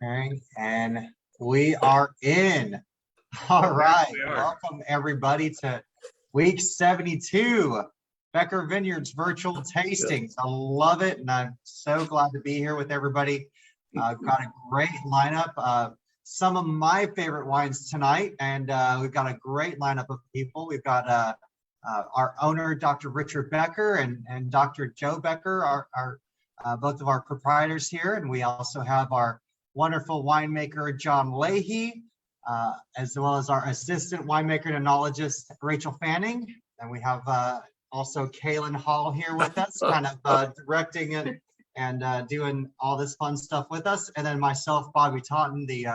And we are in. All right. Welcome everybody to week 72, Becker Vineyards virtual tastings. I love it, and I'm so glad to be here with everybody. I've got a great lineup. Some of my favorite wines tonight, and we've got a great lineup of people. We've got our owner, Dr. Richard Becker, and Dr. Joe Becker, are both of our proprietors here, and we also have our wonderful winemaker, John Leahy, as well as our assistant winemaker and enologist, Rachel Fanning. And we have also Kaylin Hall here with us, kind of directing and doing all this fun stuff with us. And then myself, Bobby Totten, the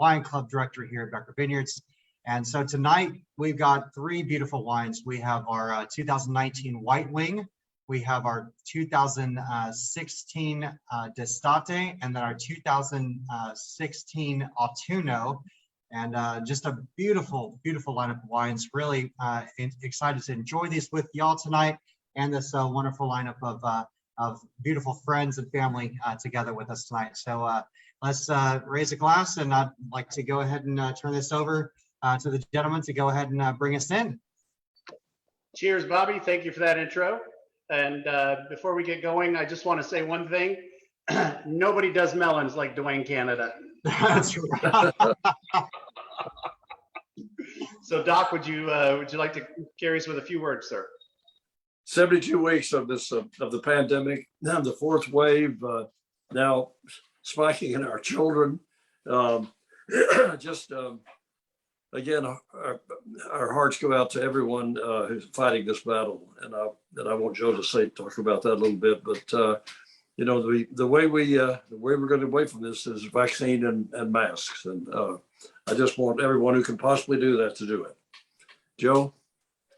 wine club director here at Becker Vineyards. And so tonight we've got three beautiful wines. We have our 2019 White Wing. We have our 2016 D'Estate, and then our 2016 Autunno, and just a beautiful, beautiful lineup of wines. Really excited to enjoy these with y'all tonight, and this wonderful lineup of beautiful friends and family together with us tonight. So let's raise a glass, and I'd like to go ahead and turn this over to the gentleman to go ahead and bring us in. Cheers, Bobby. Thank you for that intro. And before we get going, I just want to say one thing. Nobody does melons like Dwayne Canada. That's right. So, Doc, would you like to carry us with a few words, sir? 72 weeks of this of the pandemic, now the fourth wave, now spiking in our children. Again, our hearts go out to everyone who's fighting this battle, and I want Joe to talk about that a little bit. But you know, the way we're going to away from this is vaccine and masks, and I just want everyone who can possibly do that to do it. Joe,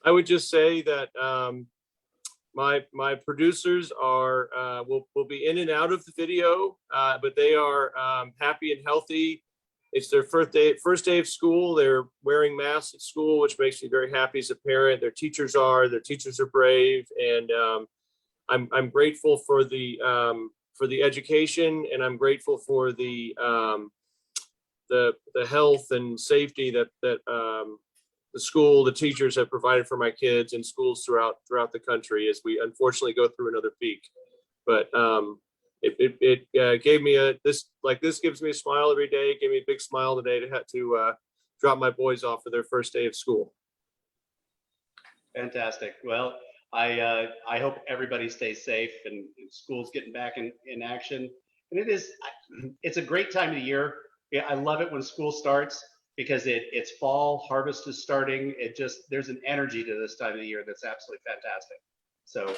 I would just say that my producers are will be in and out of the video, but they are happy and healthy. It's their first day of school. They're wearing masks at school, which makes me very happy as a parent. Their teachers are brave, and I'm grateful for the education, and I'm grateful for the health and safety that the school, the teachers have provided for my kids in schools throughout the country as we unfortunately go through another peak. But it gave me this gives me a smile every day. It gave me a big smile today to have to drop my boys off for their first day of school. Fantastic. Well, I hope everybody stays safe and school's getting back in action. And it's a great time of the year. Yeah, I love it when school starts because it's fall, harvest is starting. There's an energy to this time of the year that's absolutely fantastic. So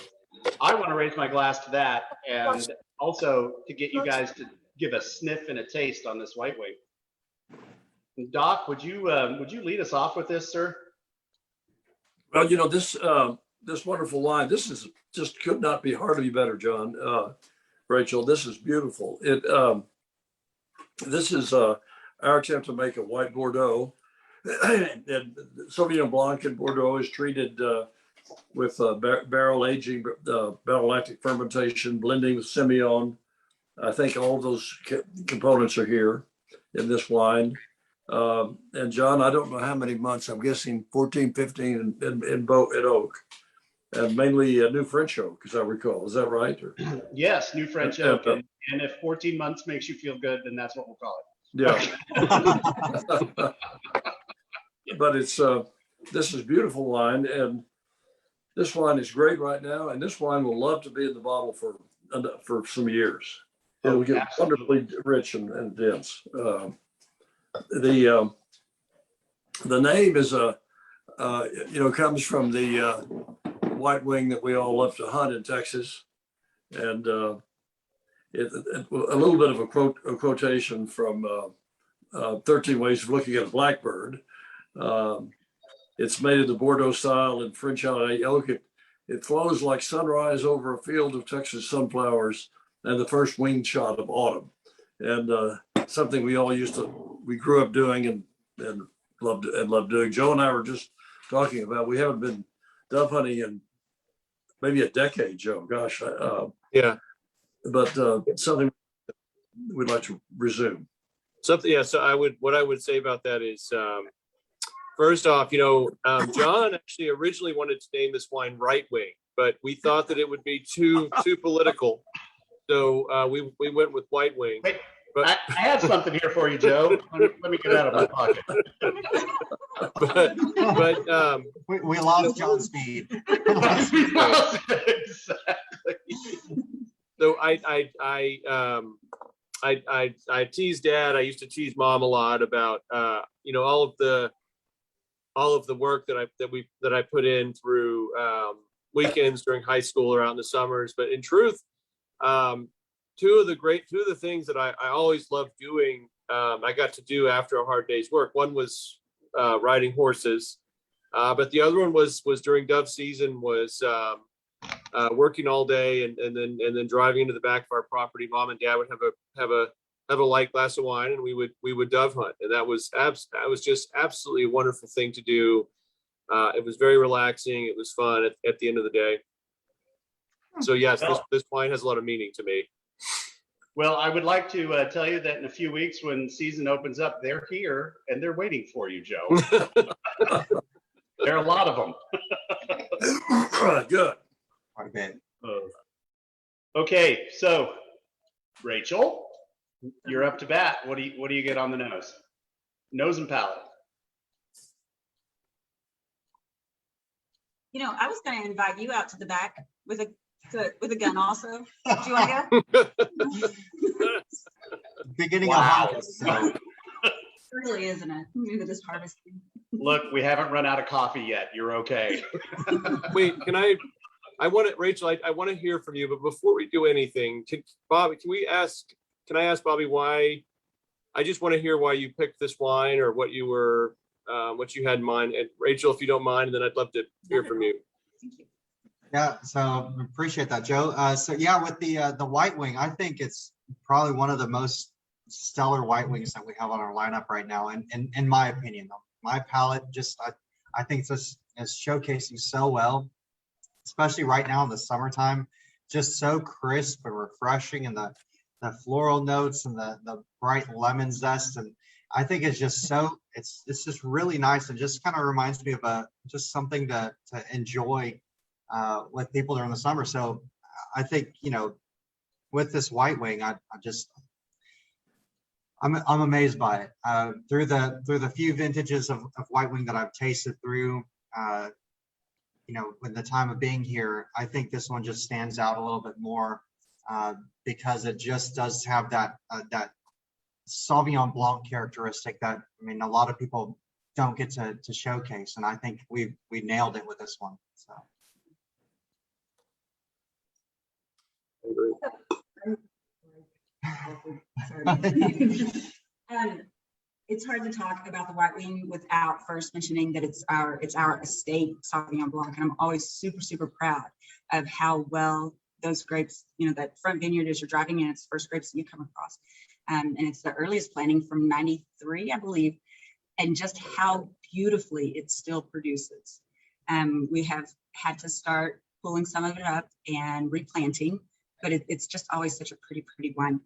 I want to raise my glass to that, and also to get you guys to give a sniff and a taste on this White Wing. Doc, would you lead us off with this, sir? well, you know, this wonderful wine. This is just could not be hardly better, John. Rachel, this is beautiful. This is our attempt to make a white Bordeaux, and Sauvignon Blanc in Bordeaux is treated with barrel aging, malolactic fermentation, blending with Semillon. I think all of those components are here in this wine. And John, I don't know how many months, I'm guessing 14, 15 in oak, and mainly New French oak, as I recall. Is that right? Yes, New French oak. And if 14 months makes you feel good, then that's what we'll call it. Yeah. But this is beautiful wine, and this wine is great right now, and this wine will love to be in the bottle for some years. It'll get wonderfully rich and dense. The name is comes from the White Wing that we all love to hunt in Texas, and a little bit of a quotation from 13 Ways of Looking at a Blackbird. It's made in the Bordeaux style in French holiday oak. It flows like sunrise over a field of Texas sunflowers and the first winged shot of autumn. And something we grew up doing and loved doing. Joe and I were just talking about, we haven't been dove hunting in maybe a decade, Joe. Gosh. Yeah. But something we'd like to resume. Something, yeah. So what I would say about that is, first off, John actually originally wanted to name this wine Right Wing, but we thought that it would be too political, so we went with White Wing. Wait, But I have something here for you, Joe. Let me get out of my pocket. but We lost John's feed. Exactly. So I tease Dad. I used to tease Mom a lot about all of the work that I put in through weekends during high school or out in the summers. But in truth, two of the things that I always loved doing, I got to do after a hard day's work. One was riding horses, but the other one was during dove season, was working all day and then driving into the back of our property. Mom and Dad would have a light glass of wine, and we would dove hunt, and that was just absolutely a wonderful thing to do. It was very relaxing. It was fun at the end of the day. So yes, this wine has a lot of meaning to me. Well, I would like to tell you that in a few weeks, when season opens up, they're here and they're waiting for you, Joe. There are a lot of them. Good. Quite a bit. Okay, so Rachel, you're up to bat. What do you get on the nose? Nose and palate. I was going to invite you out to the back with a gun also. Do you want to go? Beginning Wow. of harvest. So. Early, isn't it? Into this harvesting. Look, we haven't run out of coffee yet. You're okay. Wait, Rachel, I want to hear from you, but before we do anything, Bobby, can I ask Bobby why? I just want to hear why you picked this wine, or what you had in mind. And Rachel, if you don't mind, then I'd love to hear from you. Thank you. Yeah, so appreciate that, Joe. So yeah, with the White Wing, I think it's probably one of the most stellar white wings that we have on our lineup right now, and in my opinion, though, my palate I think it's showcasing so well, especially right now in the summertime, just so crisp and refreshing, and the floral notes and the bright lemon zest, and I think it's just it's just really nice, and just kind of reminds me of just something to enjoy with people during the summer. So I think with this White Wing, I'm amazed by it. Through the few vintages of White Wing that I've tasted through, with the time of being here, I think this one just stands out a little bit more because it just does have that Sauvignon Blanc characteristic that a lot of people don't get to showcase, and I think we nailed it with this one. So. It's hard to talk about the White Wing without first mentioning that it's our estate Sauvignon Blanc, and I'm always super proud of how well those grapes, that front vineyard, as you're driving in, it's the first grapes that you come across, and it's the earliest planting from '93, I believe, and just how beautifully it still produces. We have had to start pulling some of it up and replanting, but it's just always such a pretty wine.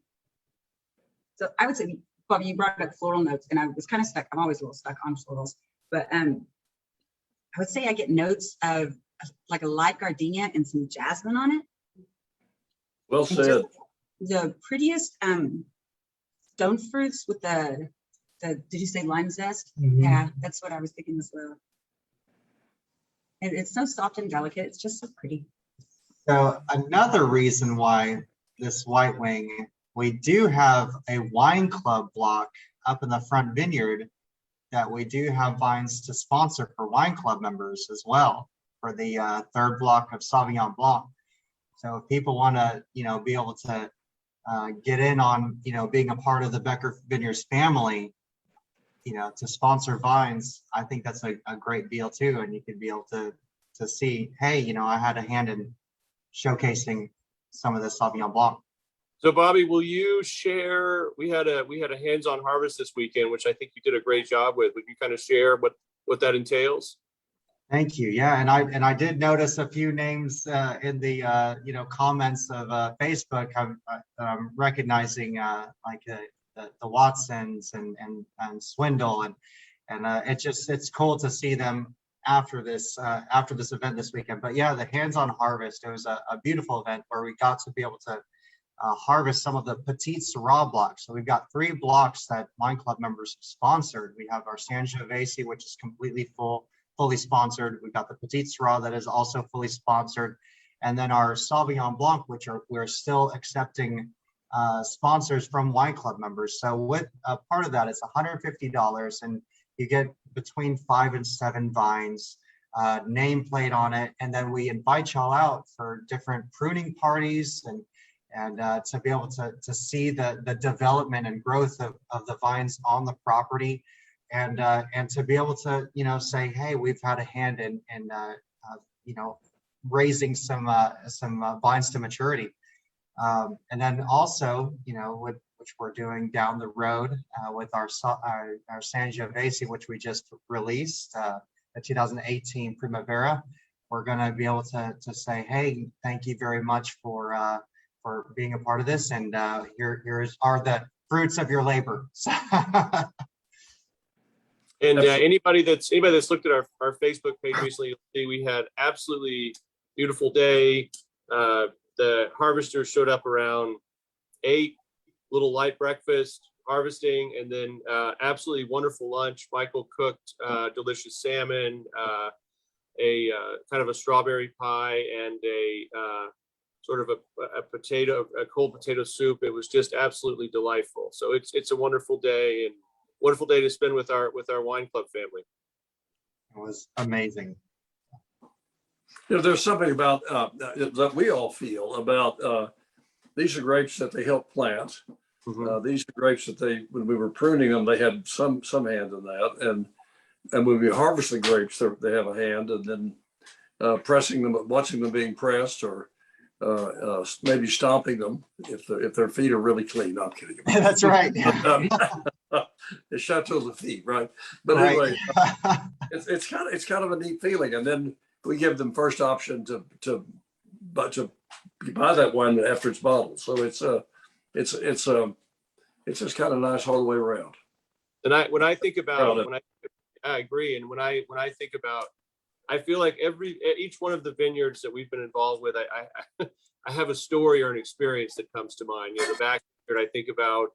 So I would say, Bobby, you brought up floral notes, and I was kind of stuck. I'm always a little stuck on florals, but I would say I get notes of like a light gardenia and some jasmine on it. Well said. The prettiest stone fruits with the did you say lime zest? Mm-hmm. Yeah, that's what I was thinking as well. And it's so soft and delicate. It's just so pretty. So another reason why this White Wing, we do have a wine club block up in the front vineyard that we do have vines to sponsor for wine club members as well for the third block of Sauvignon Blanc. So if people want to, be able to get in on, being a part of the Becker Vineyards family, to sponsor vines, I think that's a great deal too. And you could be able to see, hey, I had a hand in showcasing some of the Sauvignon Blanc. So Bobby, will you share? We had a hands-on harvest this weekend, which I think you did a great job with. Would you kind of share what that entails? Thank you. Yeah, and I did notice a few names in the comments of Facebook. I'm recognizing like the Watsons and Swindle, and it's cool to see them after this event this weekend. But yeah, the hands-on harvest, it was a beautiful event where we got to be able to harvest some of the Petite Syrah blocks. So we've got 3 blocks that Wine Club members have sponsored. We have our Sangiovese, which is completely fully sponsored. We've got the Petite Syrah that is also fully sponsored. And then our Sauvignon Blanc, which we're still accepting sponsors from Wine Club members. So with part of that, it's $150, and you get between 5 and 7 vines, nameplate on it. And then we invite y'all out for different pruning parties and to be able to see the development and growth of the vines on the property, and to be able to, say, hey, we've had a hand in raising some vines to maturity. And then also, which we're doing down the road with our Sangiovese, which we just released, the 2018 Primavera. We're going to be able to say, hey, thank you very much for being a part of this, and here are the fruits of your labor. And anybody that's looked at our Facebook page recently, you'll see we had absolutely beautiful day. The harvesters showed up around 8, little light breakfast, harvesting, and then absolutely wonderful lunch. Michael cooked delicious salmon, a kind of a strawberry pie, and a sort of a cold potato soup. It was just absolutely delightful. So it's a wonderful day, and wonderful day to spend with our wine club family. It was amazing. There's something about that we all feel about these are grapes that they helped plant. Mm-hmm. These are grapes that when we were pruning them, they had some hand in that, and when we harvest the grapes, they have a hand, and then pressing them, watching them being pressed, or maybe stomping them if their feet are really clean. No, I'm kidding. That's right. It's Chateau Lafite, right? But right. Anyway, it's kind of a neat feeling, and then we give them first option to buy that wine after it's bottled. So it's just kind of nice all the way around. And when I think about I agree, and when I think about, I feel like each one of the vineyards that we've been involved with, I have a story or an experience that comes to mind. The back vineyard, I think about,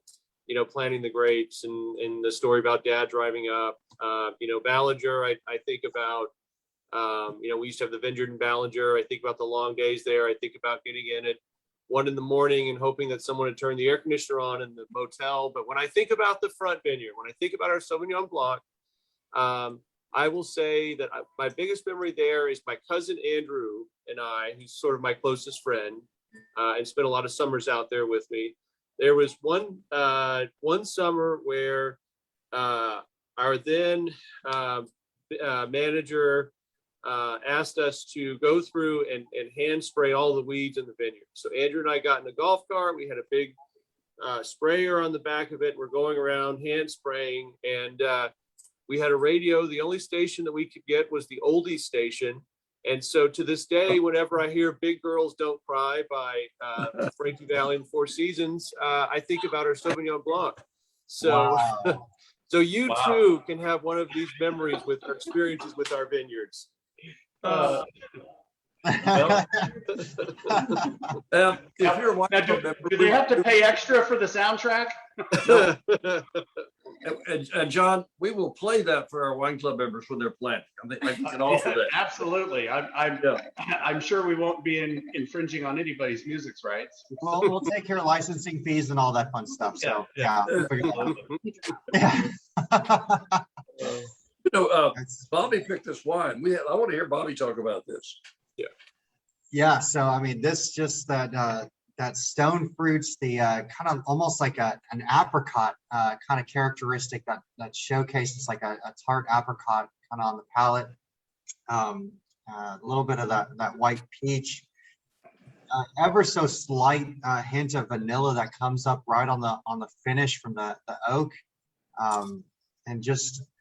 planting the grapes, and the story about Dad driving up. Ballinger, I think about, we used to have the vineyard in Ballinger. I think about the long days there. I think about getting in at 1 a.m. and hoping that someone would turn the air conditioner on in the motel. But when I think about the front vineyard, when I think about our Sauvignon Blanc, I will say that my biggest memory there is my cousin Andrew and I, who's sort of my closest friend, and spent a lot of summers out there with me. There was one summer where our then manager asked us to go through and hand spray all the weeds in the vineyard. So Andrew and I got in a golf cart. We had a big sprayer on the back of it. We're going around hand spraying, and we had a radio. The only station that we could get was the oldies station. And so to this day, whenever I hear Big Girls Don't Cry by Frankie Valli and Four Seasons, I think about our Sauvignon Blanc. So, wow. So you too can have one of these memories with our experiences with our vineyards. If you're a do they have to pay extra for the soundtrack? And John, we will play that for our wine club members when they're planting. I can offer that. Absolutely. I'm sure we won't be infringing on anybody's music rights. Well, we'll take care of licensing fees and all that fun stuff. So yeah. Bobby picked this wine. I want to hear Bobby talk about this. Yeah. So I mean, this just that stone fruits, the kind of almost like an apricot kind of characteristic that showcases like a tart apricot kind of on the palate. A little bit of that white peach, ever so slight hint of vanilla that comes up right on the finish from the oak, and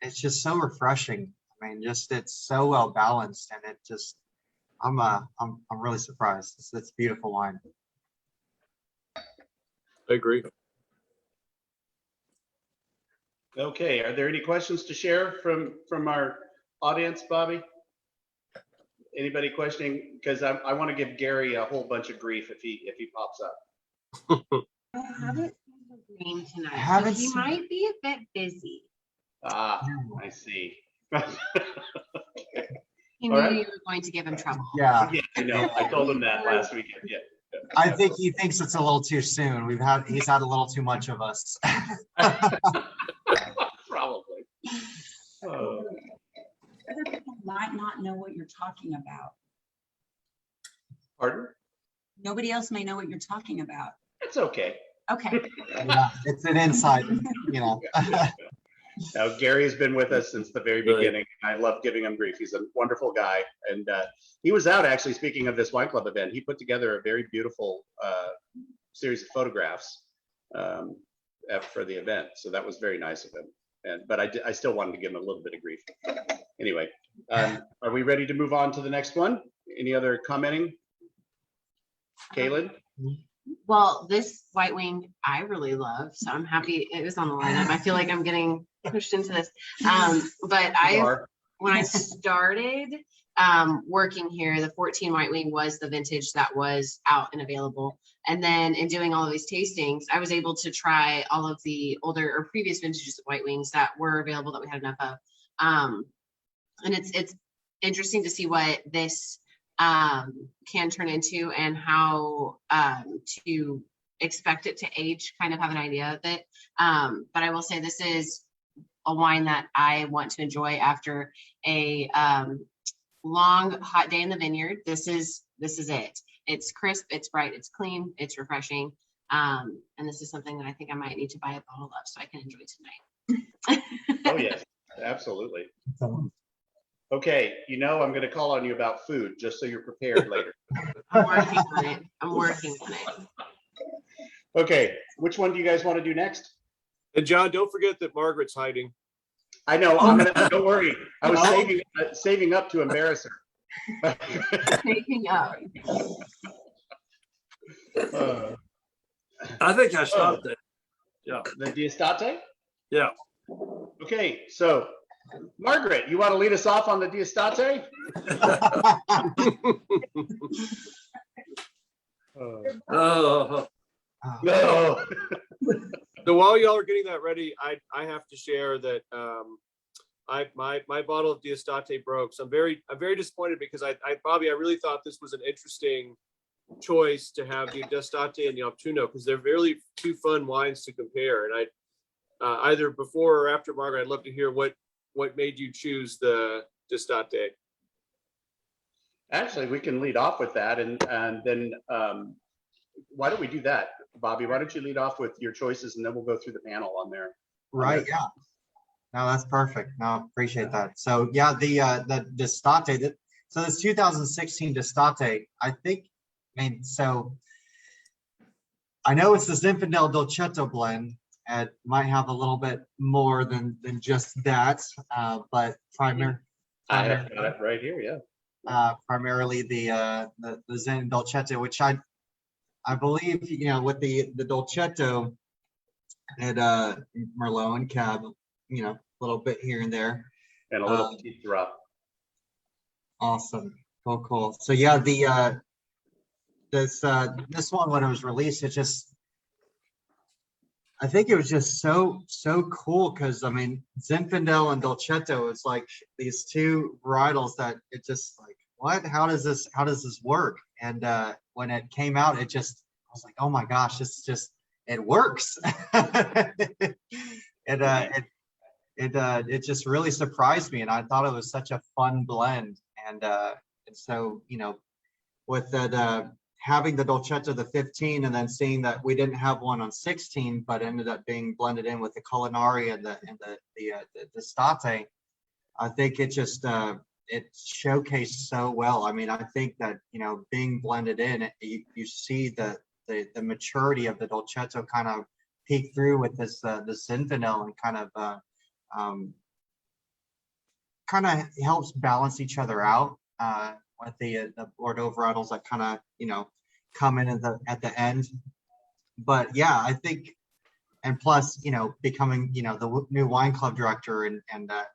it's just so refreshing. I mean, it's so well balanced, and it just I'm really surprised. It's beautiful wine. I agree. Okay, are there any questions to share from our audience, Bobby? Anybody questioning? Because I want to give Gary a whole bunch of grief if he pops up. I haven't seen the green tonight, Haven't so he seen- might be a bit busy. Ah, I see. He All knew right. you were going to give him trouble. Yeah, Yeah, I know. I told him that last weekend. Yeah. I think he thinks it's a little too soon. He's had a little too much of us. Probably. Oh. Other people might not know what you're talking about. Pardon? Nobody else may know what you're talking about. It's okay. Okay. Yeah, it's an insight, you know. Now, Gary has been with us since the very Right. beginning. I love giving him grief. He's a wonderful guy. And he was out, actually, speaking of this wine club event, he put together a very beautiful series of photographs for the event. So that was very nice of him. But I still wanted to give him a little bit of grief. Anyway, are we ready to move on to the next one? Any other commenting? Kaylin? Well, this white wing I really love, so I'm happy it was on the lineup. I feel like I'm getting pushed into this. But when I started working here, the 14 white wing was the vintage that was out and available. And then in doing all of these tastings, I was able to try all of the older or previous vintages of white wings that were available that we had enough of. And it's interesting to see what this can turn into and how to expect it to age, kind of have an idea of it. But I will say this is a wine that I want to enjoy after a long hot day in the vineyard. This is it. It's crisp, it's bright, it's clean, it's refreshing. And this is something that I think I might need to buy a bottle of so I can enjoy tonight. Oh, yes, absolutely. Okay, I'm going to call on you about food, just so you're prepared later. I'm working on it. I'm working on it. Okay, which one do you guys want to do next? And John, don't forget that Margaret's hiding. I know, don't worry. I was saving up to embarrass her. Taking up. I think I stopped there. Yeah. The Diastate? Yeah. Okay, so Margaret, you want to lead us off on the Diastate? Oh, No. So while y'all are getting that ready, I have to share that my bottle of Diastate broke. So I'm very disappointed because Bobby, I really thought this was an interesting choice to have the Diastate and the Autunno because they're really two fun wines to compare. And either before or after Margaret, I'd love to hear what made you choose the Diastate. Actually, we can lead off with that, and then why don't we do that, Bobby? Why don't you lead off with your choices, and then we'll go through the panel on there. Right, yeah. No, that's perfect. No, appreciate that. So yeah, the Diastate, so this 2016 Diastate, so I know it's the Zinfandel Dolcetto blend. It might have a little bit more than just that, but I have got it right here, yeah. primarily the Zen Dolcetto, which I believe, with the Dolcetto and Merlot and Cab, a little bit here and there. And a little teeth drop. Awesome. Cool. So yeah, this one, when it was released, I think it was just so cool because Zinfandel and Dolcetto is like these two varietals that it just like, what? How does this work? And when it came out, I was like, oh my gosh, it works. It just really surprised me, and I thought it was such a fun blend. And so with that having the Dolcetto, the 15, and then seeing that we didn't have one on 16, but ended up being blended in with the Culinari and the Diastate, I think it just it showcased so well. I think that being blended in, you see the maturity of the Dolcetto kind of peek through with this the Zinfandel, and kind of helps balance each other out with the Bordeaux varietals that kind of come in at the end. But yeah, I think and plus, becoming, the new wine club director and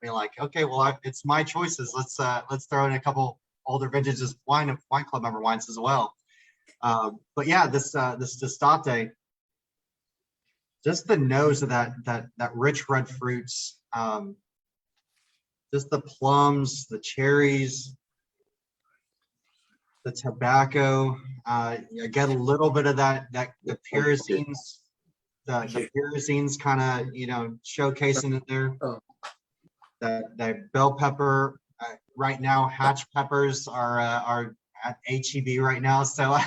being like, okay, well, it's my choices. Let's throw in a couple older vintages wine club member wines as well. But yeah, this D'Estate, just the nose of that rich red fruits, just the plums, the cherries, the tobacco. I get a little bit of the pyrazines. The pyrazines kind of, showcasing it there. The bell pepper, right now, hatch peppers are at HEB right now. So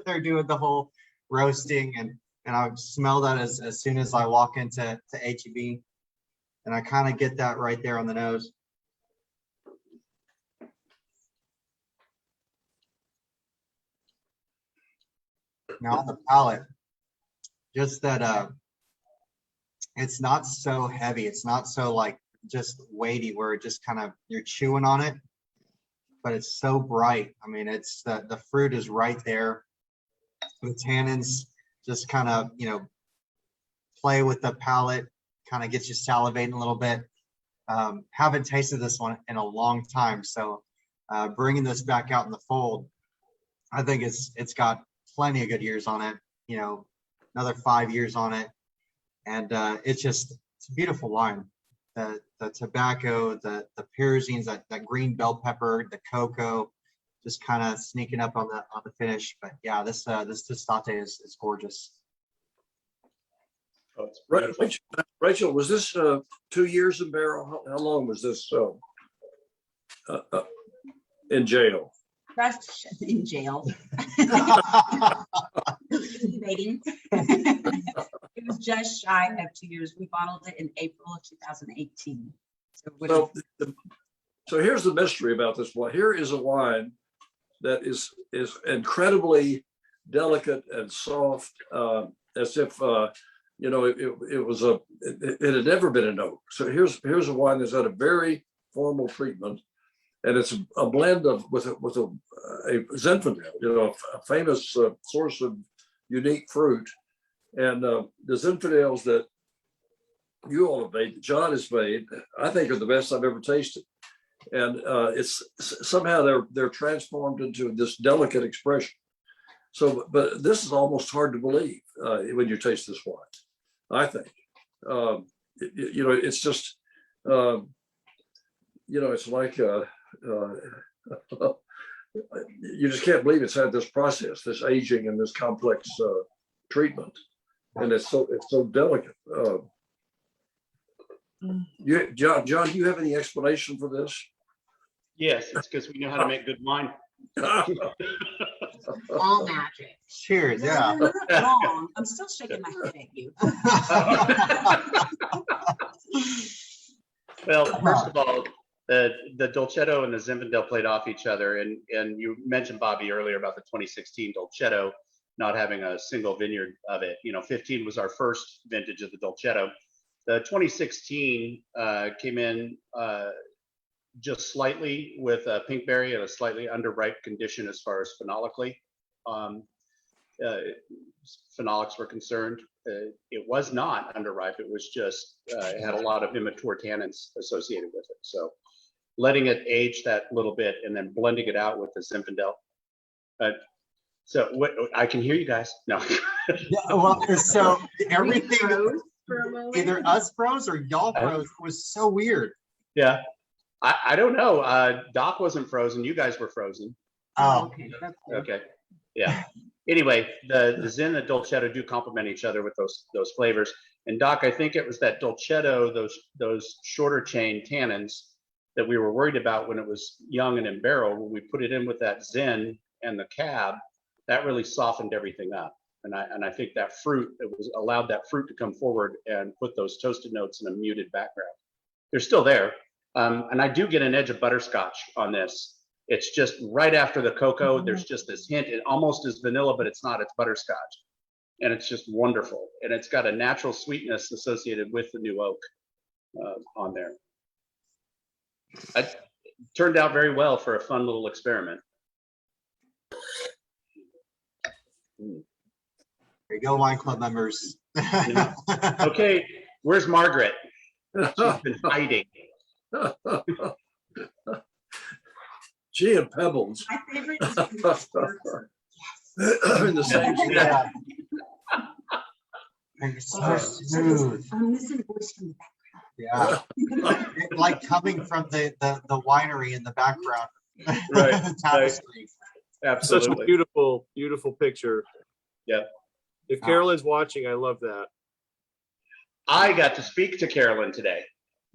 they're doing the whole roasting, and I smell that as soon as I walk into HEB. And I kind of get that right there on the nose. Now on the palate, just that it's not so heavy. It's not so like just weighty where it just kind of you're chewing on it, but it's so bright. I mean, it's the fruit is right there. The tannins just kind of, play with the palate, kind of gets you salivating a little bit. Haven't tasted this one in a long time, so bringing this back out in the fold, I think it's got plenty of good years on it. Another 5 years on it, and it's a beautiful wine. The tobacco, the pyrazines, that green bell pepper, the cocoa, just kind of sneaking up on the finish. But yeah, this D'Estate is gorgeous. Oh, it's beautiful. Rachel, was this 2 years in barrel? How long was this in jail? Fresh in jail. Debating. It was just shy of 2 years. We bottled it in April of 2018. So here's the mystery about this wine. Here is a wine that is incredibly delicate and soft, as if it had never been an oak. So here's a wine that's had a very formal treatment, and it's a blend with a Zinfandel, a famous source of unique fruit. And the Zinfandels that you all have made, that John has made, I think are the best I've ever tasted. And it's somehow they're transformed into this delicate expression. So, but this is almost hard to believe when you taste this wine, I think. It's just, it's like you just can't believe it's had this process, this aging and this complex treatment, and it's so delicate. John, do you have any explanation for this? Yes, it's because we know how to make good wine. All magic. Cheers. Yeah. You're not wrong. I'm still shaking my head at you. Well, first of all, the Dolcetto and the Zinfandel played off each other, and you mentioned, Bobby, earlier about the 2016 Dolcetto not having a single vineyard of it. 15 was our first vintage of the Dolcetto. The 2016 came in just slightly with a pinkberry and a slightly underripe condition as far as phenolics were concerned. It was not underripe. It was just it had a lot of immature tannins associated with it. So letting it age that little bit and then blending it out with the Zinfandel. So what I can hear you guys. No. Yeah, well, so everything, Froze for a moment. either us froze or y'all froze. It was so weird. Yeah. I don't know. Doc wasn't frozen. You guys were frozen. Oh, Okay. That's good. Okay. Yeah. Anyway, the Zin and Dolcetto do complement each other with those flavors. And Doc, I think it was that Dolcetto, those shorter chain tannins that we were worried about when it was young and in barrel. When we put it in with that Zin and the cab, that really softened everything up. And I think that fruit, allowed that fruit to come forward and put those toasted notes in a muted background. They're still there. And I do get an edge of butterscotch on this. It's just right after the cocoa. There's just this hint. It almost is vanilla, but it's not. It's butterscotch. And it's just wonderful. And it's got a natural sweetness associated with the new oak on there. It turned out very well for a fun little experiment. there you go, wine club members. Okay, where's Margaret? She's been hiding. She and Pebbles. My favorite is In the same state. Yeah. They're so smooth. I'm missing voice from the Yeah. Like coming from the winery in the background. Right, The tapestry. Such a Absolutely. beautiful, beautiful picture. Yeah. If Carolyn's watching, I love that. I got to speak to Carolyn today.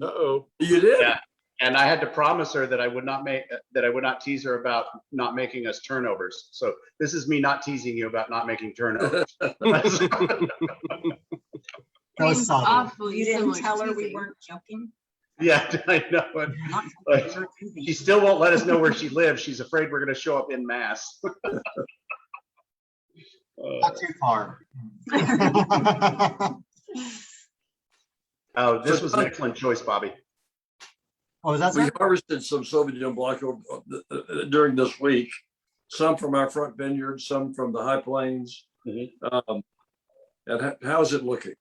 Uh-oh. You did? Yeah. And I had to promise her that I would not tease her about not making us turnovers. So this is me not teasing you about not making turnovers. So Seems subtle. awfully You didn't similar tell her to we teasing. weren't joking? Yeah, I know. Not Like, joking, we're teasing. She still won't let us know where she lives. She's afraid we're going to show up in mass. Not too far. Oh, this was an excellent choice, Bobby. Oh, was that We so? harvested some Sauvignon Blanc during this week, some from our front vineyard, some from the high plains. Mhm. And how's it looking?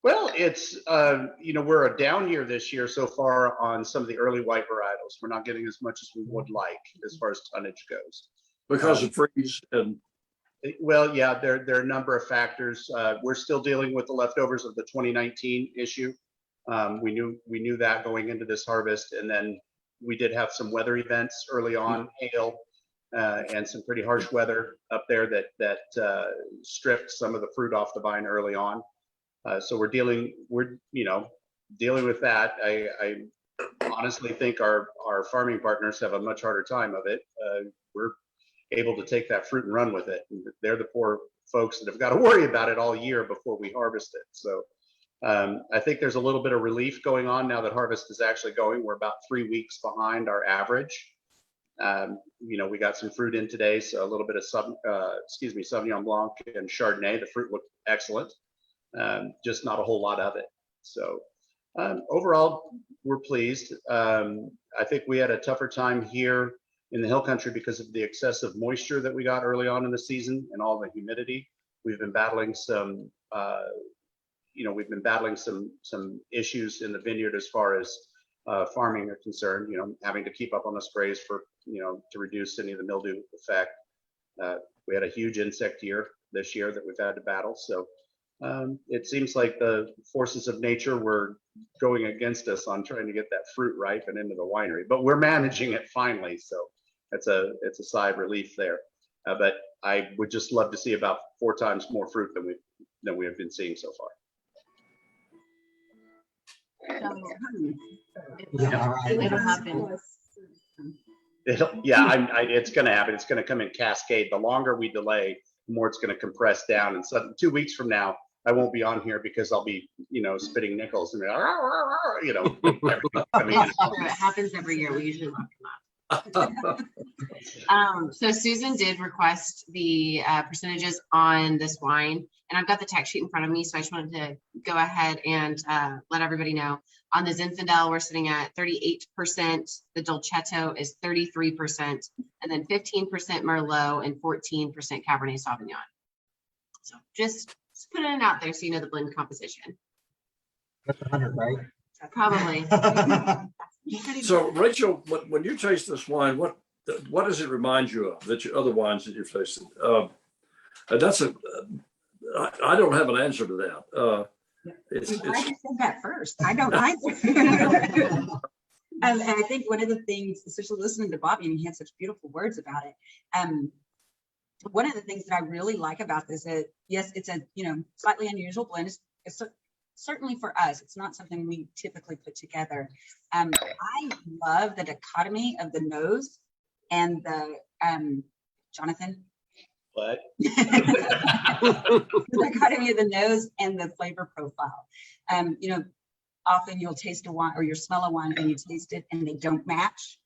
Well, it's, we're a down year this year so far on some of the early white varietals. We're not getting as much as we would like as far as tonnage goes. Because of freeze and Well, yeah, there are a number of factors. We're still dealing with the leftovers of the 2019 issue. We knew that going into this harvest, and then we did have some weather events early on, hail, and some pretty harsh weather up there that stripped some of the fruit off the vine early on. So we're dealing with that. I honestly think our farming partners have a much harder time of it. We're able to take that fruit and run with it. They're the poor folks that have got to worry about it all year before we harvest it. So I think there's a little bit of relief going on now that harvest is actually going. We're about 3 weeks behind our average. We got some fruit in today, so a little bit of Sauvignon Blanc and Chardonnay. The fruit looked excellent, just not a whole lot of it. So overall, we're pleased. I think we had a tougher time here in the hill country because of the excessive moisture that we got early on in the season and all the humidity. We've been battling some issues in the vineyard as far as farming are concerned, having to keep up on the sprays for, to reduce any of the mildew effect. We had a huge insect year this year that we've had to battle. So it seems like the forces of nature were going against us on trying to get that fruit ripe and into the winery, but we're managing it finally. So it's a sigh of relief there. But I would just love to see about 4 times more fruit than we have been seeing so far. Yeah, right. It'll happen. It's going to happen. It's going to come in cascade. The longer we delay, the more it's going to compress down. And so 2 weeks from now, I won't be on here because I'll be, spitting nickels and, It happens every year. We usually lock them up. So Susan did request the percentages on this wine, and I've got the text sheet in front of me, so I just wanted to go ahead and let everybody know. On the Zinfandel, we're sitting at 38%. The Dolcetto is 33%, and then 15% Merlot and 14% Cabernet Sauvignon. So just putting it out there so you know the blend composition. That's 100, right? Probably. so Rachel, when you taste this wine, what does it remind you of other wines that you've tasted? I don't have an answer to that. I'm glad you said that first. I don't either. And I think one of the things, especially listening to Bobby, and he had such beautiful words about it. One of the things that I really like about this is, yes, it's a slightly unusual blend. It's certainly for us, it's not something we typically put together. I love the dichotomy of the nose and the Jonathan. What? The dichotomy of the nose and the flavor profile. Often you'll taste a wine or you'll smell a wine and you taste it and they don't match.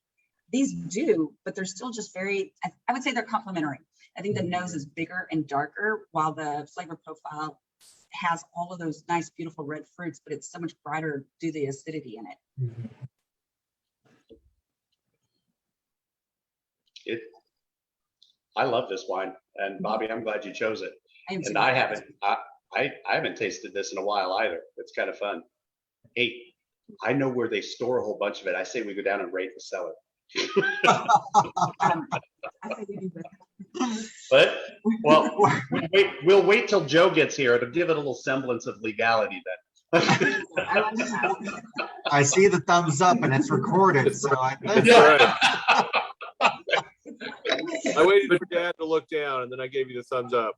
These do, but they're still just very, I would say they're complementary. I think the nose is bigger and darker while the flavor profile has all of those nice, beautiful red fruits, but it's so much brighter due to the acidity in it. I love this wine, and Bobby, I'm glad you chose it. I am And too. I haven't I haven't tasted this in a while either. It's kind of fun. Hey, I know where they store a whole bunch of it. I say we go down and raid the cellar. I think we do that. But, well, we'll wait till Joe gets here. It'll give it a little semblance of legality then. I love that. I see the thumbs up and it's recorded, so I think. Yeah. I waited for Dad to look down, and then I gave you the thumbs up.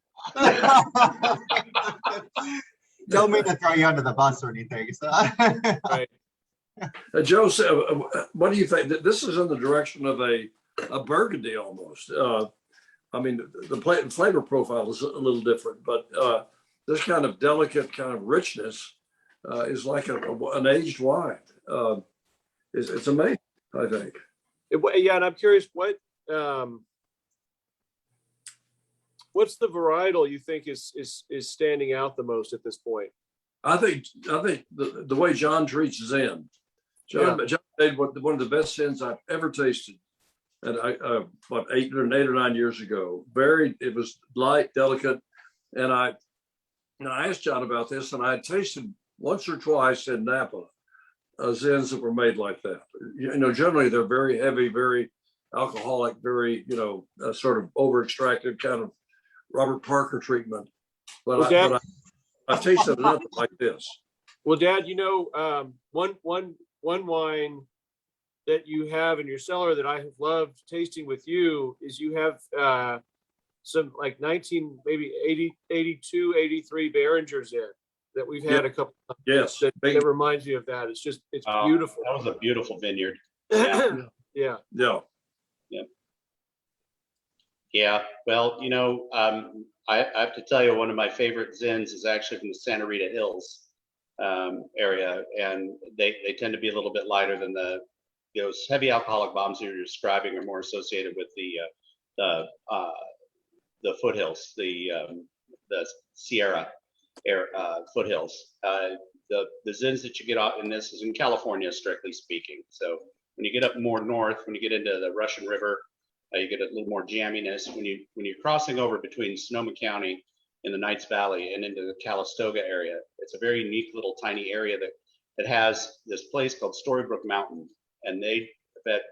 Don't mean to throw you under the bus or anything. So. Right. Joe, what do you think? This is in the direction of a burgundy almost. I mean, the flavor profile is a little different, but this kind of delicate kind of richness is like an aged wine. It's amazing, I think. Yeah, and I'm curious what's the varietal you think is standing out the most at this point? I think the way John treats Zen. John made one of the best Zens I've ever tasted. And what, 8 or 9 years ago. It was light, delicate. And I asked John about this, and I had tasted once or twice in Napa Zens that were made like that. Generally they're very heavy, very alcoholic, very, sort of over extracted kind of Robert Parker treatment. But I've tasted another like this. Well, Dad, one wine that you have in your cellar that I have loved tasting with you is you have some like 82, 83 Behringers in that we've had a couple of times. Yes. That reminds me of that. It's beautiful. That was a beautiful vineyard. Yeah. Yeah. Well, I have to tell you, one of my favorite Zens is actually from the Santa Rita Hills area, and they tend to be a little bit lighter than those heavy alcoholic bombs you're describing are more associated with the foothills, the Sierra foothills. The Zens that you get out in this is in California, strictly speaking. So when you get up more north, when you get into the Russian River, you get a little more jamminess. When you're crossing over between Sonoma County in the Knights Valley and into the Calistoga area, it's a very unique little tiny area that has this place called Storybrooke Mountain, and they've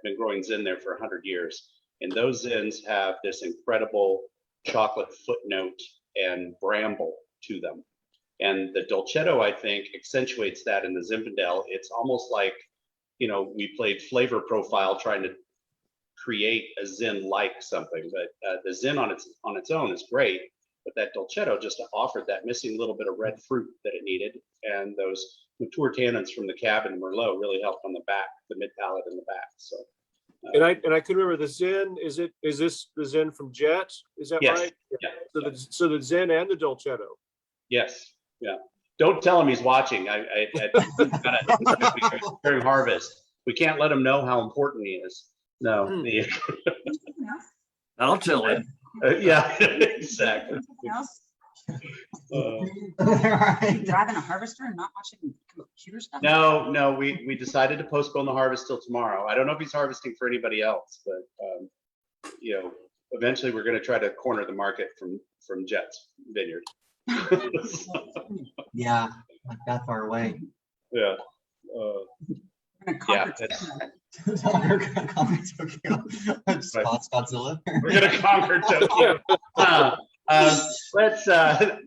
been growing Zen there for 100 years. And those Zens have this incredible chocolate footnote and bramble to them. And the Dolcetto, I think, accentuates that in the Zinfandel. It's almost like, we played flavor profile trying to create a Zen like something, but the Zen on its own is great, but that Dolcetto just offered that missing little bit of red fruit that it needed, and those mature tannins from the Cab and Merlot really helped on the back, the mid palate in the back. So, and I can remember the Zen. Is this the Zen from Jet? Is that yes. right? Yeah. So the Zen and the Dolcetto. Yes. Yeah. Don't tell him he's watching. I during harvest. We can't let him know how important he is. No. I'll tell him. Yeah, exactly. Driving a harvester and not watching computer stuff? No, we decided to postpone the harvest till tomorrow. I don't know if he's harvesting for anybody else, but eventually we're going to try to corner the market from Jet's vineyard. Yeah, like that far away. Yeah. Yeah, Godzilla. We're gonna conquer Tokyo. Let's. I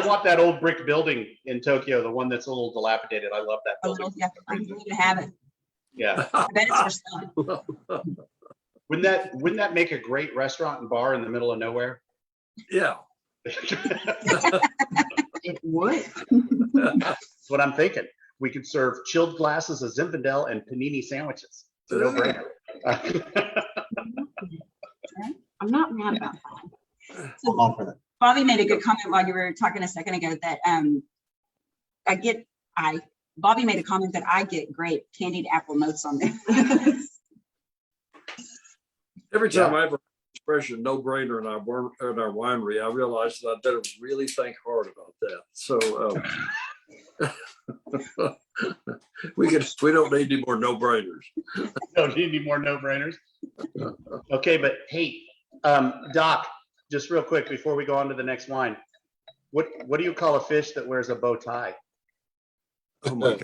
want that old brick building in Tokyo, the one that's a little dilapidated. I love that building. Yeah, I'm going to have it. Yeah. I bet it's for selling. Wouldn't that make a great restaurant and bar in the middle of nowhere? Yeah. It would. That's what I'm thinking. We could serve chilled glasses of Zinfandel and panini sandwiches. It's a no-brainer. I'm not mad about that. So, Bobby made a good comment while you were talking a second ago that Bobby made a comment that I get great candied apple notes on this. Every time I have an expression "no-brainer" in our winery, I realize that I better really think hard about that. So we don't need any more no-brainers. Don't need any more no-brainers. Okay, but hey, Doc, just real quick before we go on to the next wine, what do you call a fish that wears a bow tie? Oh my God.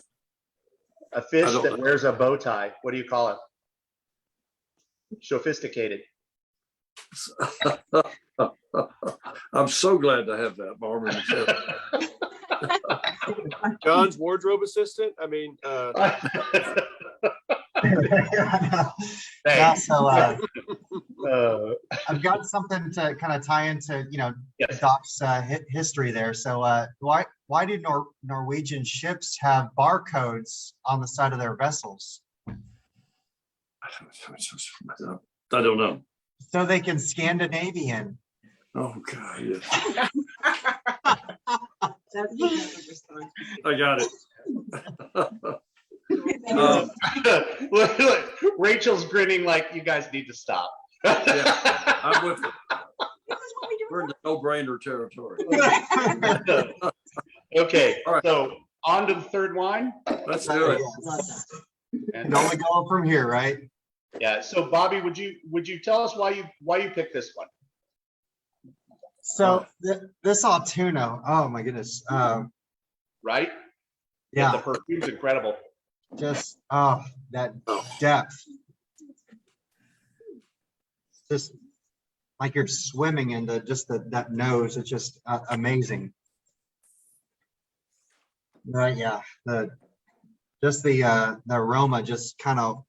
A fish I don't that know. wears a bow tie. What do you call it? Sophisticated. I'm so glad to have that, Marvin. John's wardrobe assistant. I mean, Yeah, so Uh, I've got something to kind of tie into, Yes. Doc's history there. So why do Norwegian ships have barcodes on the side of their vessels? I don't know. So they can Scandinavian. Oh God, yes. That's the kind of response. I got it. look, Rachel's grinning like you guys need to stop. I'm with it. This is what we do. We're in the no-brainer territory. Okay, All right. so on to the third wine. Let's do it. Love that. And only go from here, right? Yeah. So Bobby, would you tell us why you picked this one? So this Autunno, oh my goodness. Right? Yeah, The perfume's incredible. just that depth. Just like you're swimming in that nose. It's just amazing. Right, yeah. The aroma just kind of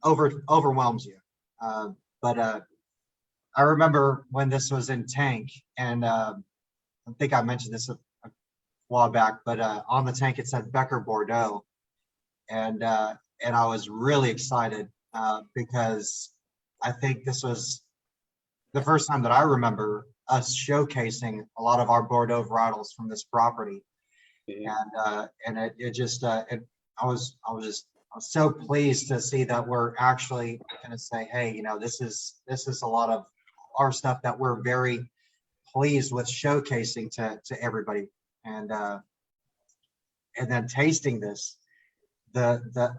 overwhelms you. But I remember when this was in tank, and I think I mentioned this a while back, but on the tank it said Becker Bordeaux, and I was really excited because I think this was the first time that I remember us showcasing a lot of our Bordeaux varietals from this property, and I was so pleased to see that we're actually going to say, hey, this is a lot of our stuff that we're very pleased with showcasing to everybody, and then tasting this, the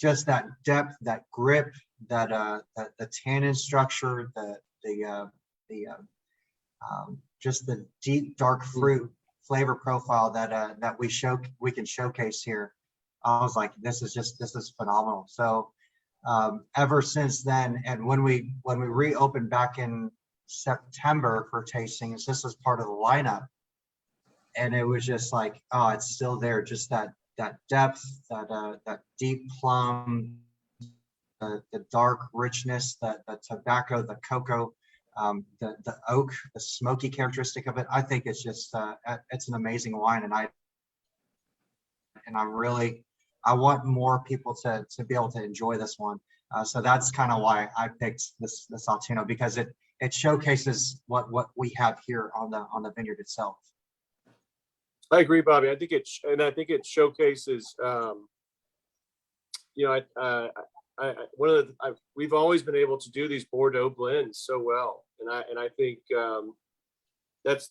just that depth, that grip, that the tannin structure, just the deep dark fruit flavor profile that we can showcase here. I was like, this is phenomenal. So ever since then, and when we reopened back in September for tastings, this was part of the lineup, and it was just like, oh, it's still there, just that depth, that deep plum, the dark richness, the tobacco, the cocoa, the oak, the smoky characteristic of it. I think it's just it's an amazing wine, and I want more people to be able to enjoy this one. So that's kind of why I picked this Autunno, because it showcases what we have here on the vineyard itself. I agree, Bobby. I think it showcases. We've always been able to do these Bordeaux blends so well, and I think that's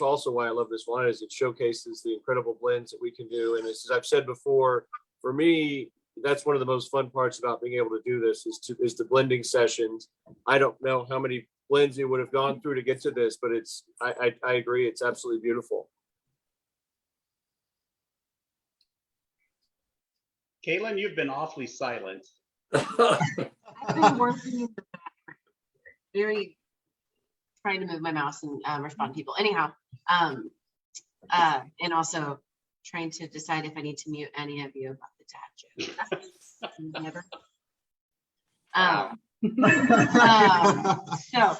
also why I love this wine, is it showcases the incredible blends that we can do. And as I've said before, for me, that's one of the most fun parts about being able to do this is the blending sessions. I don't know how many blends you would have gone through to get to this, but I agree, it's absolutely beautiful. Caitlin, you've been awfully silent. I've been working in the background, very trying to move my mouse and respond to people. Anyhow, and also trying to decide if I need to mute any of you about the dad joke. Never. So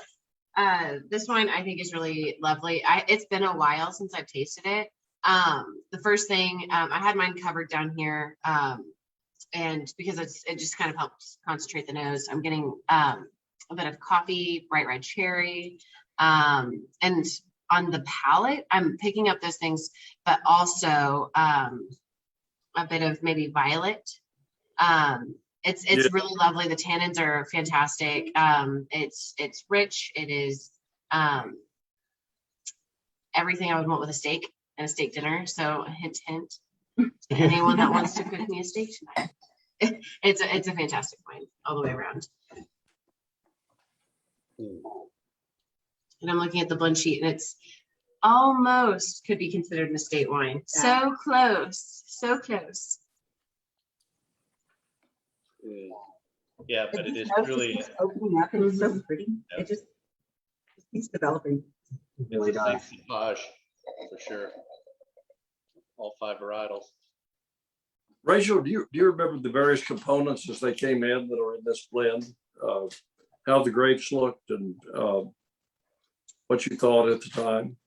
this wine I think is really lovely. It's been a while since I've tasted it. The first thing, I had mine covered down here, and because it just kind of helps concentrate the nose. I'm getting a bit of coffee, bright red cherry, and on the palate, I'm picking up those things, but also a bit of maybe violet. It's really lovely. The tannins are fantastic. It's rich. It is everything I would want with a steak and a steak dinner. So hint, hint. To anyone that wants to cook me a steak tonight. It's a fantastic wine all the way around. And I'm looking at the blend sheet and it's almost could be considered an estate wine. So close, so close. Yeah, but it is really, It's opening up and it's so pretty. Yeah. It just keeps developing. Really it's a does. thick cepage for sure. All 5 varietals. Rachel, do you remember the various components as they came in that are in this blend? How the grapes looked and what you thought at the time?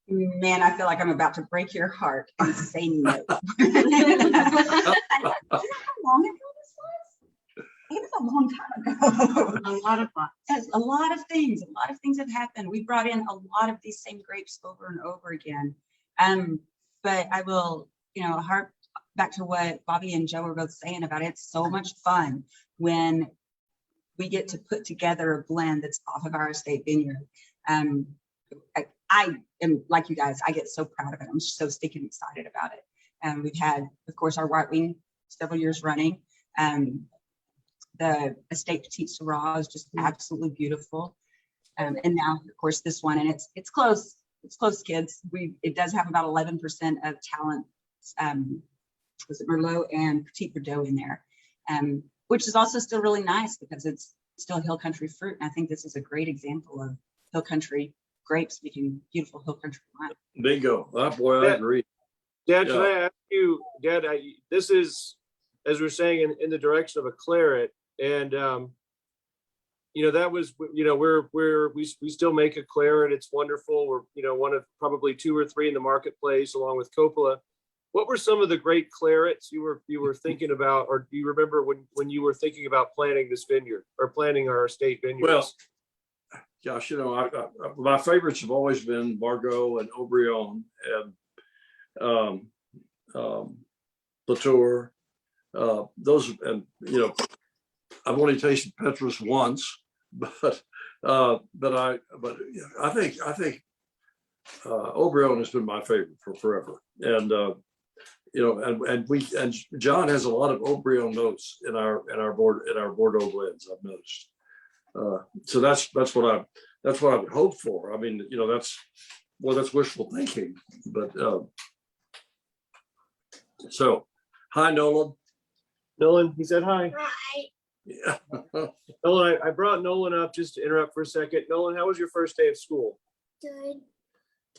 Man, I feel like I'm about to break your heart and say no. You know how long ago this was? It was a long time ago. A lot of lots. Yes, a lot of things have happened. We brought in a lot of these same grapes over and over again. But I will, harp back to what Bobby and Joe were both saying about it. It's so much fun when we get to put together a blend that's off of our estate vineyard. I am like you guys, I get so proud of it. I'm so stinking excited about it. We've had, of course, our white wing several years running. The estate Petite Syrah is just absolutely beautiful. And now, of course, this one, and it's close. It's close, kids. It does have about 11% of talent, was it Merlot and Petit Verdot in there, which is also still really nice because it's still hill country fruit. And I think this is a great example of hill country grapes making beautiful hill country wine. Bingo. Oh, boy, I agree. Dad, can I ask you, Dad, this is, as we're saying, in the direction of a claret, and that was, we still make a claret. It's wonderful. We're, one of probably 2 or 3 in the marketplace, along with Coppola. What were some of the great clarets you were thinking about, or do you remember when you were thinking about planting this vineyard or planting our estate vineyards? Well, gosh, my favorites have always been Margaux and Aubryon and Latour. Those, and I've only tasted Petrus once, but I think Aubryon has been my favorite for forever, and and John has a lot of Aubryon notes in our Bordeaux blends. I've noticed. So that's what I would hope for. I mean, that's wishful thinking, but so hi, Nolan. Nolan, he said hi. Hi. Yeah. Nolan, I brought Nolan up just to interrupt for a second. Nolan, how was your first day of school? Good.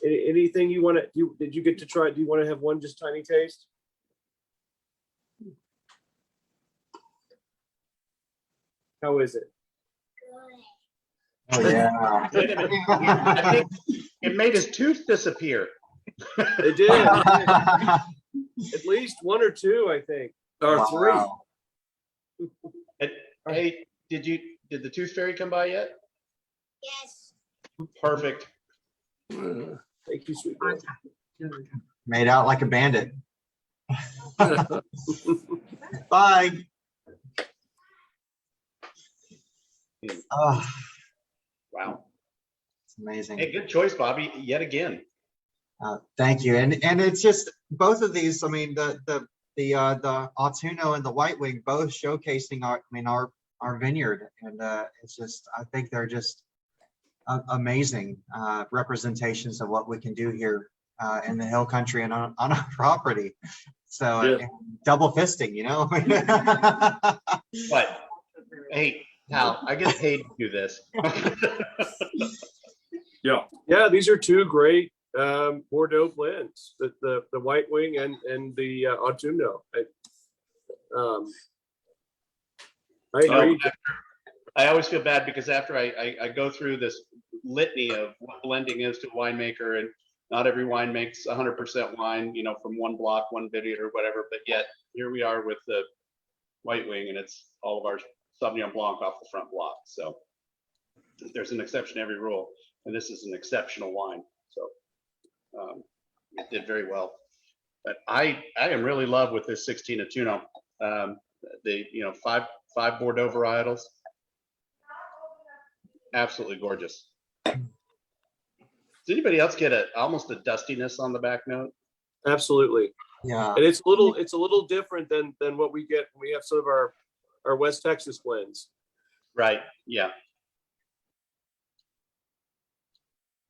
Anything you want to, did you get to try? Do you want to have one just tiny taste? How is it? Good. Oh, yeah. Wait a minute. I think it made his tooth disappear. It did. At least 1 or 2, I think. Or Wow. Hey, did the tooth fairy come by yet? Yes. Perfect. 3. Thank you, sweet boy. Made out like a bandit. Bye. Oh, Wow. it's amazing. Hey, good choice, Bobby. Yet again. Thank you. And it's just both of these. I mean, the Autunno and the White Wing both showcasing our vineyard, and it's just, I think they're just amazing representations of what we can do here in the hill country and on our property. So Yeah. double fisting, But hey, Hal, I get paid to do this. Yeah, these are 2 great Bordeaux blends, the White Wing and the Autunno. I agree. I always feel bad because after I go through this litany of what blending is to a winemaker, and not every wine makes 100% wine, from one block, one vineyard or whatever, but yet here we are with the White Wing, and it's all of our Sauvignon Blanc off the front block. So there's an exception to every rule, and this is an exceptional wine. So it did very well. But I am really in love with this 16 Autunno. The 5 Bordeaux varietals, absolutely gorgeous. Does anybody else get almost a dustiness on the back note? Absolutely. Yeah. And it's a little different than what we get when we have some of our West Texas blends. Right. Yeah.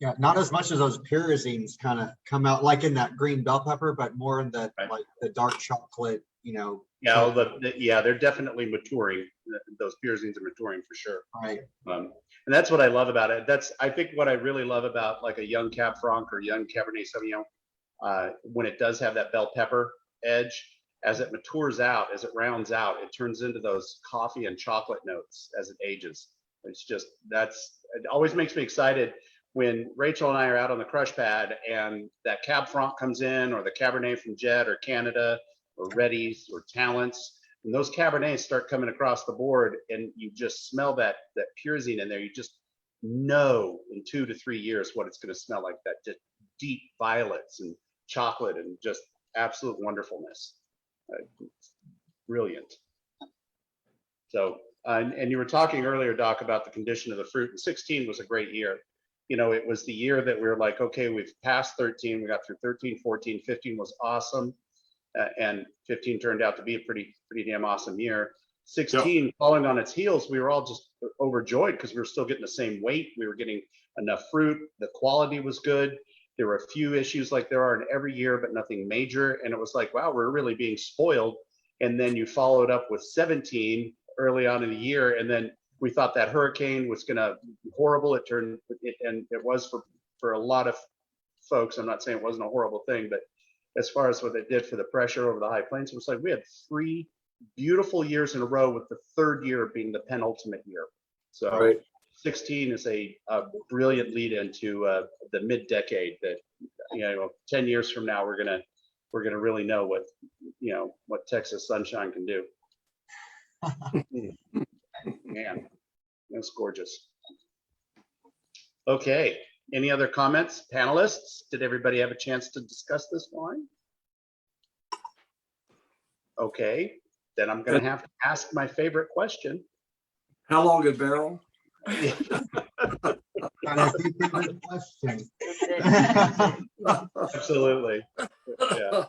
Yeah, not as much as those pyrazines kind of come out like in that green bell pepper, but more in the Right. like the dark chocolate, Yeah, yeah, they're definitely maturing. Those pyrazines are maturing for sure. right. And that's what I love about it. I think what I really love about like a young Cab Franc or young Cabernet Sauvignon, when it does have that bell pepper edge, as it matures out, as it rounds out, it turns into those coffee and chocolate notes as it ages. It's just, it always makes me excited when Rachel and I are out on the crush pad and that Cab Franc comes in, or the Cabernet from Jet or Canada or Reddy's or Talents. When those Cabernets start coming across the board and you just smell that pyrazine in there, you just know in 2 to 3 years what it's going to smell like, that just deep violets and chocolate and just absolute wonderfulness. Brilliant. So, and you were talking earlier, Doc, about the condition of the fruit, and 16 was a great year. It was the year that we were like, okay, we've passed 13, we got through 13, 14, 15 was awesome. And 15 turned out to be a pretty damn awesome year. 16 following on its heels, we were all just overjoyed because we were still getting the same weight. We were getting enough fruit. The quality was good. There were a few issues like there are in every year, but nothing major. And it was like, wow, we're really being spoiled. And then you followed up with 17 early on in the year. And then we thought that hurricane was going to be horrible. And it was for a lot of folks. I'm not saying it wasn't a horrible thing, but as far as what it did for the pressure over the high plains, it was like we had 3 beautiful years in a row, with the third year being the penultimate year. So Right. 16 is a brilliant lead into the mid-decade that 10 years from now we're gonna really know what Texas sunshine can do. Man, that's gorgeous. Okay. Any other comments, panelists? Did everybody have a chance to discuss this wine? Okay, then I'm going to have to ask my favorite question. How long a barrel? That is the favorite question. Absolutely. Yeah.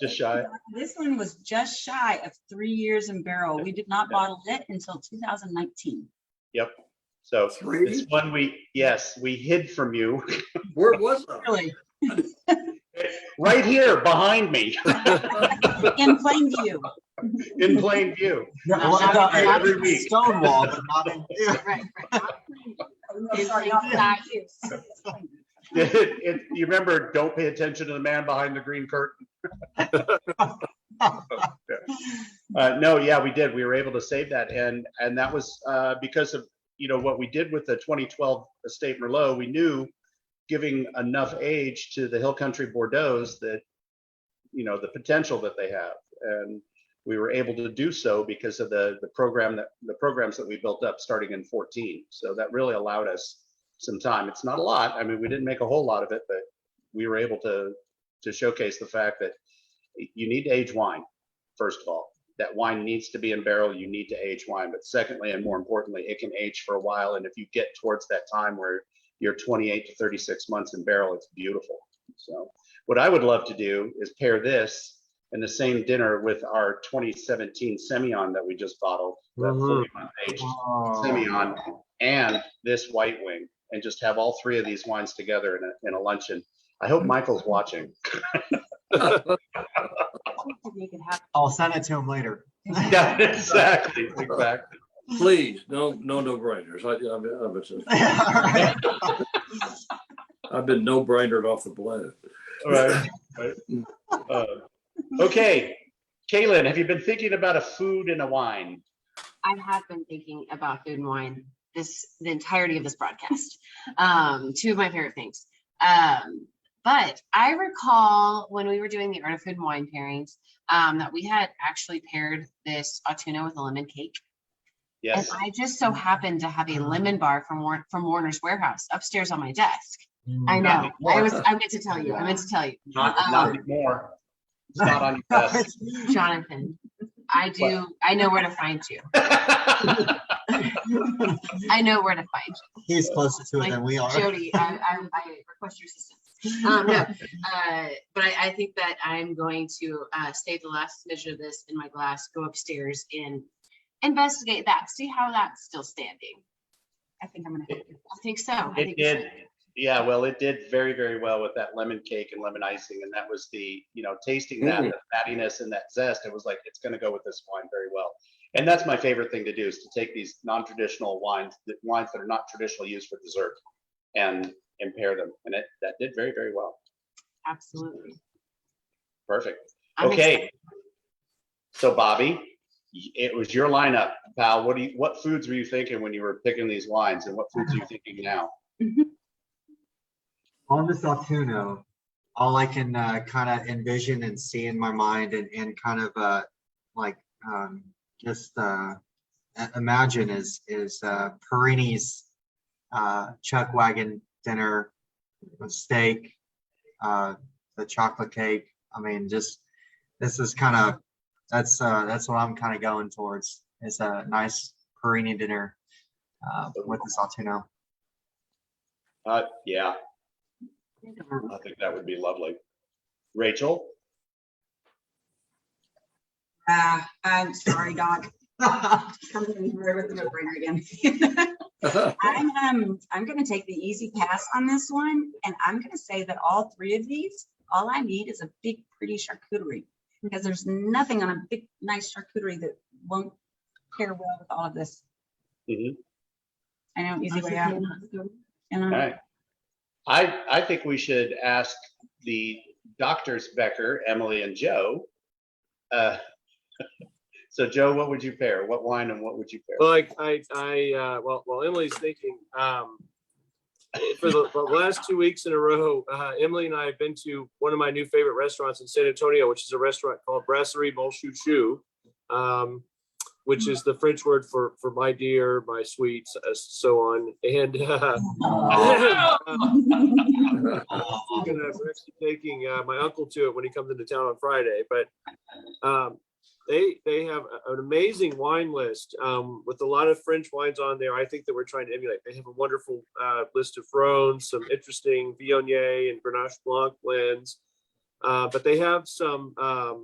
Just shy. This one was just shy of 3 years in barrel. We did not bottle it until 2019. Yep. So 3? this one we hid from you. Where was I? Really, Right here behind me. in plain view. In plain view. Every week. Stonewall, but not in. Right. I'm sorry, not you. You remember, don't pay attention to the man behind the green curtain. No, yeah, we did. We were able to save that, and that was because of what we did with the 2012 Estate Merlot. We knew, giving enough age to the Hill Country Bordeaux's, that the potential that they have, and we were able to do so because of the programs that we built up starting in 14. So that really allowed us some time. It's not a lot. I mean, we didn't make a whole lot of it, but we were able to showcase the fact that you need to age wine. First of all, that wine needs to be in barrel. You need to age wine. But secondly, and more importantly, it can age for a while. And if you get towards that time where you're 28 to 36 months in barrel, it's beautiful. So what I would love to do is pair this in the same dinner with our 2017 Semillon that we just bottled, that 40-month aged Semillon, and this white wing, and just have all 3 of these wines together in a luncheon. I hope Michael's watching. I'll send it to him later. Yeah, exactly. Please, no brainers. I've been no brained off the planet. All right. Okay, Kaylin, have you been thinking about a food and a wine? I have been thinking about food and wine the entirety of this broadcast. 2 of my favorite things. But I recall when we were doing the Art of Food and Wine pairings, that we had actually paired this Autunno with a lemon cake. Yes. And I just so happened to have a lemon bar from Warner's Warehouse upstairs on my desk. I know. I meant to tell you. Not anymore. It's not on your desk. Jonathan, I know where to find you. I know where to find you. He's closer to it than we are. Jody, I request your assistance. But I think that I'm going to save the last measure of this in my glass, go upstairs and investigate that, see how that's still standing. I think I'm gonna help you. I think so. It did. Yeah, well, it did very, very well with that lemon cake and lemon icing. And that was tasting that, the fattiness and that zest. It was like, it's going to go with this wine very well. And that's my favorite thing to do, is to take these non-traditional wines that are not traditionally used for dessert, and pair them. And that did very, very well. Absolutely. Perfect. I'm Okay. excited. So Bobby, it was your lineup, pal. What foods were you thinking when you were picking these wines, and what foods are you thinking now? On this Autunno, all I can kind of envision and see in my mind and kind of just imagine is Perini's chuck wagon dinner with steak, the chocolate cake. I mean, just this is kind of that's what I'm kind of going towards. Is a nice Perini dinner with this Autunno. Yeah, I think that would be lovely. Rachel? I'm sorry, Doc. Coming through with the no-brainer again. I'm going to take the easy pass on this one, and I'm going to say that all three of these, all I need is a big, pretty charcuterie, because there's nothing on a big, nice charcuterie that won't pair well with all of this. Mm-hmm. I know, easy way out. All right. I think we should ask the doctors, Becker, Emily, and Joe. So Joe, what would you pair? What wine and what would you pair? Well, while Emily's thinking, for the last 2 weeks in a row, Emily and I have been to one of my new favorite restaurants in San Antonio, which is a restaurant called Brasserie Mon Chouchou, which is the French word for my dear, my sweet, so on. And we're actually taking my uncle to it when he comes into town on Friday. But they have an amazing wine list with a lot of French wines on there. I think that we're trying to emulate. They have a wonderful list of Rhônes, some interesting Viognier and Grenache Blanc blends, but they have some a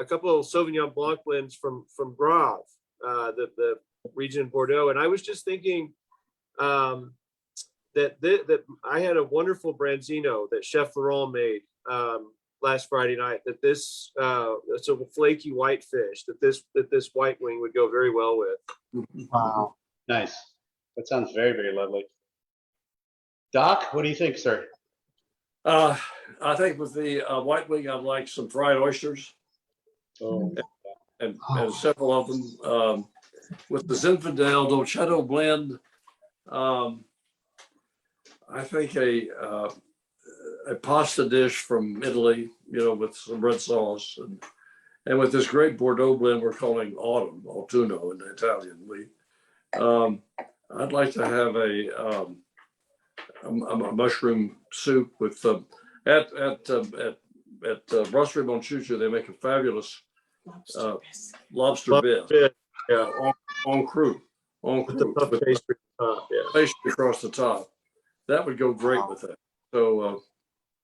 couple of Sauvignon Blanc blends from Grave, the region in Bordeaux. And I was just thinking that I had a wonderful Branzino that Chef Laurent made last Friday night. That this it's a flaky white fish that this white wing would go very well with. Wow. Nice. That sounds very, very lovely. Doc, what do you think, sir? I think with the white wing, I'd like some fried oysters. Oh. And several of them. With the Zinfandel Dolcetto blend, I think a pasta dish from Italy, with some red sauce, and with this great Bordeaux blend we're calling Autunno in the Italian. I'd like to have a mushroom soup with at Brasserie Mon Chouchou. They make a fabulous lobster bisque. Yeah, en cru, with the puff pastry pastry across the top. That would go great with that. So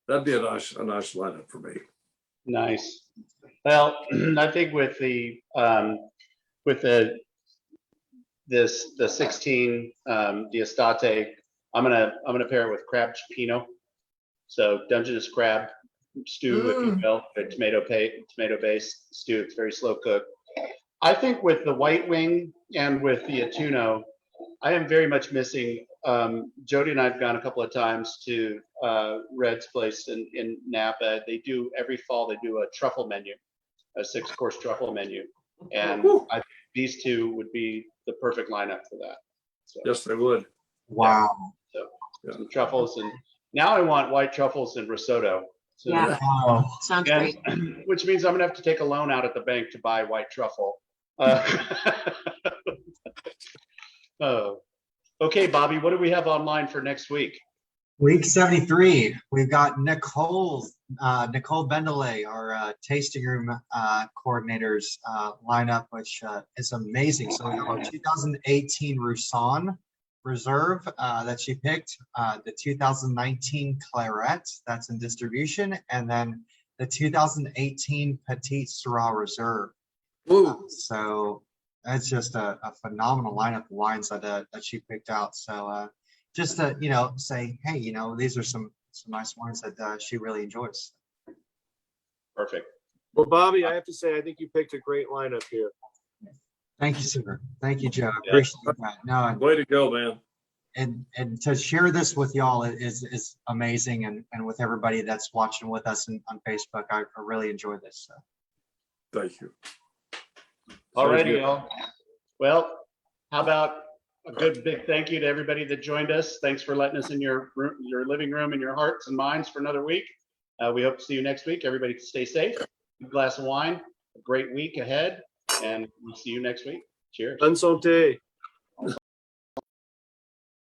that'd be a nice lineup for me. Nice. Well, I think with the 16 D'Estate, I'm gonna pair it with crab cioppino. So Dungeness crab stew, if you will, a tomato-based stew. It's very slow cooked. I think with the white wing and with the Autunno, I am very much missing. Jody and I have gone a couple of times to Red's place in Napa. They do every fall. They do a truffle menu, a 6-course truffle menu, and I think these two would be the perfect lineup for that. So, yes, they would. Wow. Some truffles, and now I want white truffles and risotto. So, Yeah. Wow. Sounds great. which means I'm gonna have to take a loan out at the bank to buy white truffle. Oh, okay, Bobby, what do we have online for next week? Week 73, we've got Nicole Bendelay, our tasting room coordinators lineup, which is amazing. So we have our 2018 Roussanne Reserve that she picked, the 2019 Claret that's in distribution, and then the 2018 Petite Syrah Reserve. So that's just a phenomenal lineup of wines that she picked out. So just to, you know, say, hey, you know, these are some nice wines that she really enjoys. Perfect. Well, Bobby, I have to say, I think you picked a great lineup here. Thank you, sir. Thank you, Joe. I Yeah. appreciate that. No, Way to go, man. and to share this with y'all is amazing, and with everybody that's watching with us on Facebook, I really enjoy this. So. Thank you. All Sounds righty, good. y'all. Well, how about a good big thank you to everybody that joined us. Thanks for letting us in your room, your living room, and your hearts and minds for another week. We hope to see you next week. Everybody stay safe. Good glass of wine. A great week ahead, and we'll see you next week. Cheers. Bonne santé.